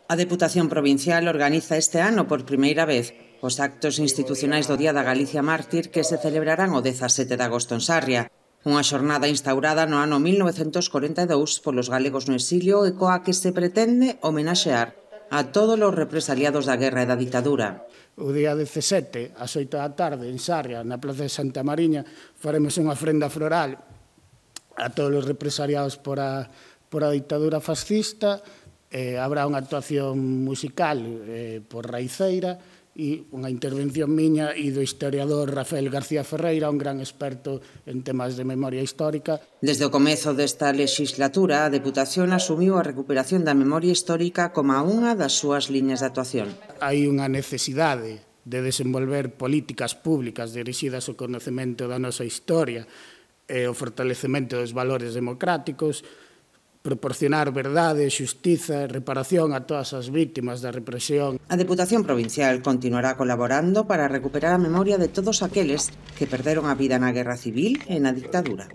A Deputación Provincial organiza este ano por primeira vez os actos institucionais do Día da Galicia Mártir que se celebrarán o 17 de agosto en Sarria, unha xornada instaurada no ano 1942 polos galegos no exilio e coa que se pretende homenaxear a todos os represaliados da guerra e da ditadura. O día 17, ás 8 da tarde, en Sarria, na Plaza de Santa Mariña, faremos unha ofrenda floral a todos os represaliados por a ditadura fascista. Habrá unha actuación musical por Raiceira e unha intervención miña e do historiador Rafael García Ferreira, un gran experto en temas de memoria histórica. Desde o comezo desta legislatura, a Deputación asumiu a recuperación da memoria histórica como unha das súas liñas de actuación. Hai unha necesidade de desenvolver políticas públicas dirixidas ao conocemento da nosa historia e ao fortalecemento dos valores democráticos, proporcionar verdade, xustiza e reparación a todas as vítimas da represión. A Deputación Provincial continuará colaborando para recuperar a memoria de todos aqueles que perderon a vida na Guerra Civil e na ditadura.